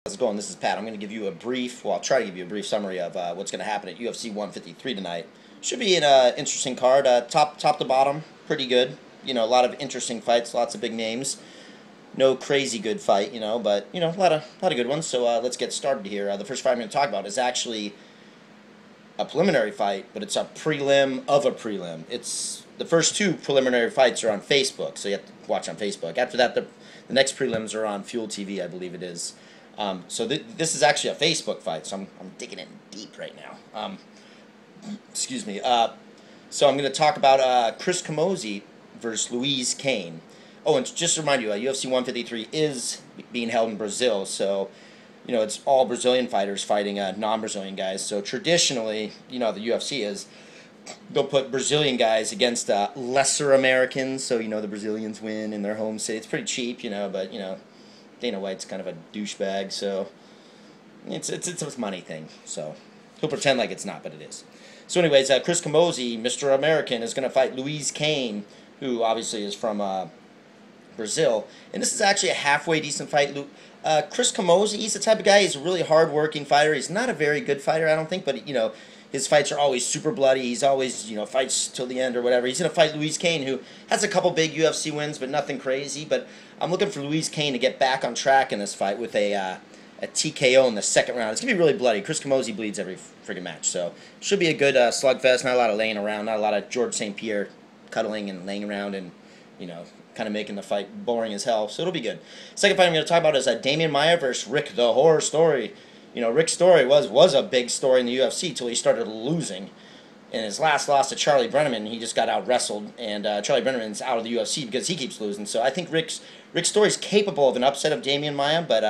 How's it going? This is Pat. I'm going to give you a brief, well, I'll try to give you a brief summary of what's going to happen at UFC 153 tonight. Should be an interesting card. Top to bottom, pretty good. You know, a lot of interesting fights, lots of big names. No crazy good fight, but a lot of good ones. So let's get started here. The first fight I'm going to talk about is actually a preliminary fight, but it's a prelim of a prelim. It's the first two preliminary fights are on Facebook, so you have to watch on Facebook. After that, the next prelims are on Fuel TV, I believe it is. So this is actually a Facebook fight, so I'm digging in deep right now. Excuse me. So I'm going to talk about Chris Camozzi versus Luis Kane. Oh, and just to remind you, UFC 153 is being held in Brazil, so it's all Brazilian fighters fighting non-Brazilian guys. So traditionally, the UFC is they'll put Brazilian guys against lesser Americans, so the Brazilians win in their home city. It's pretty cheap, but Dana White's kind of a douchebag, so it's a money thing. So he'll pretend like it's not, but it is. So anyways, Chris Camozzi, Mr. American, is going to fight Luis Kane, who obviously is from Brazil. And this is actually a halfway decent fight. Chris Camozzi, he's the type of guy, he's a really hard-working fighter. He's not a very good fighter, I don't think, but, his fights are always super bloody. He's always, fights till the end or whatever. He's going to fight Luis Kane, who has a couple big UFC wins, but nothing crazy. But I'm looking for Luis Kane to get back on track in this fight with a TKO in the second round. It's going to be really bloody. Chris Camozzi bleeds every friggin' match. So it should be a good slugfest. Not a lot of laying around. Not a lot of George St. Pierre cuddling and laying around and, kind of making the fight boring as hell. So it'll be good. Second fight I'm going to talk about is Damian Maia versus Rick the Horror Story. Rick's story was a big story in the UFC until he started losing. In his last loss to Charlie Brenneman, he just got out-wrestled, and Charlie Brenneman's out of the UFC because he keeps losing. So I think Rick's story's capable of an upset of Damian Maia, but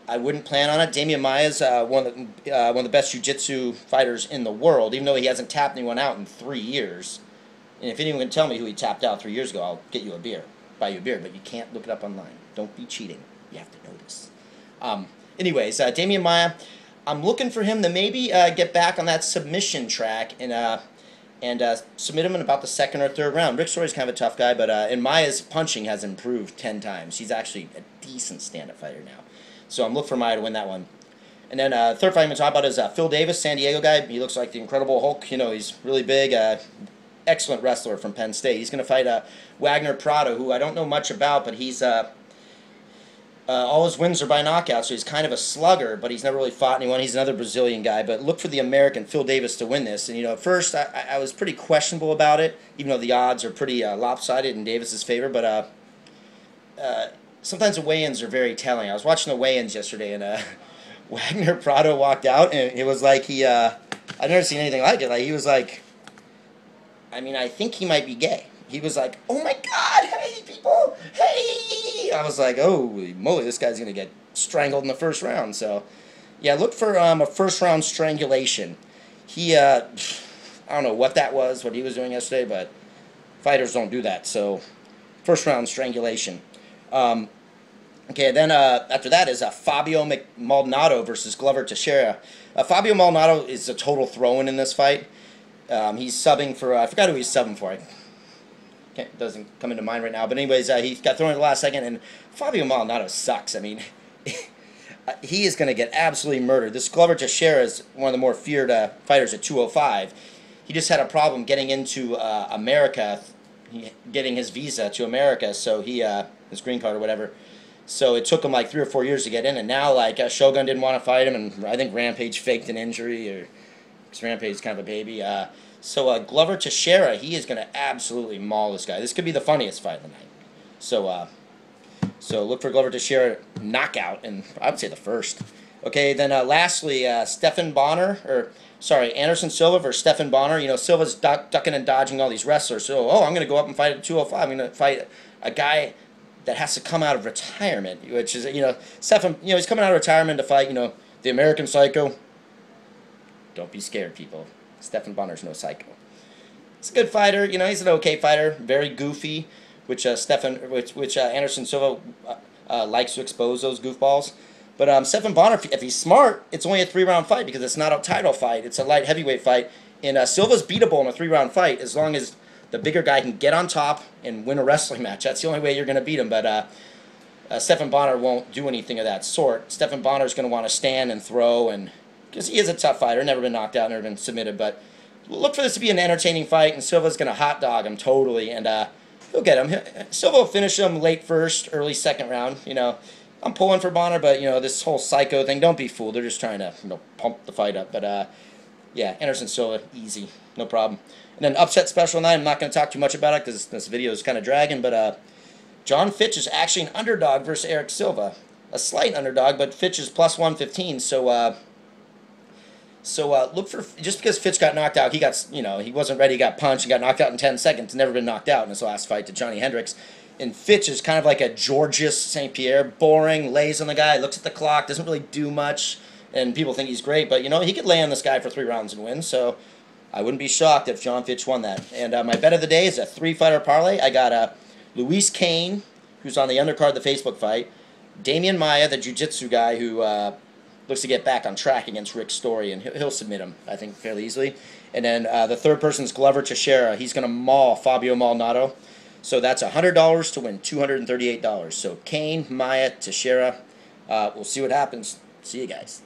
I wouldn't plan on it. Damian Maia's one of the best jiu-jitsu fighters in the world, even though he hasn't tapped anyone out in 3 years. And if anyone can tell me who he tapped out 3 years ago, I'll get you a beer, buy you a beer, but you can't look it up online. Don't be cheating. You have to know this. Anyways, Damian Maia, I'm looking for him to maybe get back on that submission track and submit him in about the second or third round. Rick Story's kind of a tough guy, but and Maia's punching has improved 10 times. He's actually a decent stand-up fighter now. So I'm looking for Maia to win that one. And then third fight I'm going to talk about is Phil Davis, San Diego guy. He looks like the Incredible Hulk. He's really big, excellent wrestler from Penn State. He's going to fight Wagner Prado, who I don't know much about, but he's... all his wins are by knockout, so he's kind of a slugger, but he's never really fought anyone. He's another Brazilian guy, but look for the American Phil Davis to win this. And, at first I was pretty questionable about it, even though the odds are pretty lopsided in Davis's favor, but sometimes the weigh-ins are very telling. I was watching the weigh-ins yesterday, and Wagner Prado walked out, and it was like I've never seen anything like it. Like, he was like, I think he might be gay. He was like, oh my God, hey people, hey! I was like, holy moly, this guy's going to get strangled in the first round. So, yeah, look for a first round strangulation. I don't know what that was, what he was doing yesterday, but fighters don't do that. So, first round strangulation. Okay, then after that is Fabio Maldonado versus Glover Teixeira. Fabio Maldonado is a total throw-in in this fight. He's subbing for, I forgot who he's subbing for. It doesn't come into mind right now. But anyways, he got thrown in the last second, and Fabio Maldonado sucks. He is going to get absolutely murdered. This Glover Teixeira is one of the more feared fighters at 205. He just had a problem getting into America, getting his visa to America, so his green card or whatever. So it took him like 3 or 4 years to get in, and now Shogun didn't want to fight him, and I think Rampage faked an injury, because Rampage is kind of a baby. So Glover Teixeira, he is going to absolutely maul this guy. This could be the funniest fight of the night. So look for Glover Teixeira knockout, and I would say the first. Okay, then lastly, Anderson Silva versus Stephan Bonnar. Silva's ducking and dodging all these wrestlers. So, I'm going to go up and fight at 205. I'm going to fight a guy that has to come out of retirement, which is, Stephan, he's coming out of retirement to fight, the American Psycho. Don't be scared, people. Stephan Bonnar's no psycho. He's a good fighter. He's an okay fighter. Very goofy, which Anderson Silva likes to expose those goofballs. But Stephan Bonnar, if he's smart, it's only a 3-round fight because it's not a title fight. It's a light heavyweight fight. And Silva's beatable in a 3-round fight as long as the bigger guy can get on top and win a wrestling match. That's the only way you're going to beat him. But Stephan Bonner won't do anything of that sort. Stephan Bonner is going to want to stand and throw, and because he is a tough fighter, never been knocked out, never been submitted. But look for this to be an entertaining fight, and Silva's going to hot dog him totally, and he'll get him. Silva will finish him late first, early second round. I'm pulling for Bonner, but this whole psycho thing, don't be fooled. They're just trying to pump the fight up. But yeah, Anderson Silva, easy, no problem. And then upset special night. I'm not going to talk too much about it because this video is kind of dragging, but John Fitch is actually an underdog versus Eric Silva. A slight underdog, but Fitch is plus 115. So look for, just because Fitch got knocked out, he wasn't ready, he got punched, and got knocked out in 10 seconds. Never been knocked out in his last fight to Johnny Hendricks. And Fitch is kind of like a Georges St. Pierre, boring, lays on the guy, looks at the clock, doesn't really do much, and people think he's great. But he could lay on this guy for 3 rounds and win. So I wouldn't be shocked if John Fitch won that. And my bet of the day is a 3-fighter parlay. I got Luis Kane, who's on the undercard of the Facebook fight, Damian Maia, the jiu-jitsu guy who looks to get back on track against Rick Story, and he'll submit him, I think, fairly easily. And then the third person is Glover Teixeira. He's going to maul Fabio Maldonado. So that's $100 to win $238. So Kane, Maia, Teixeira. We'll see what happens. See you guys.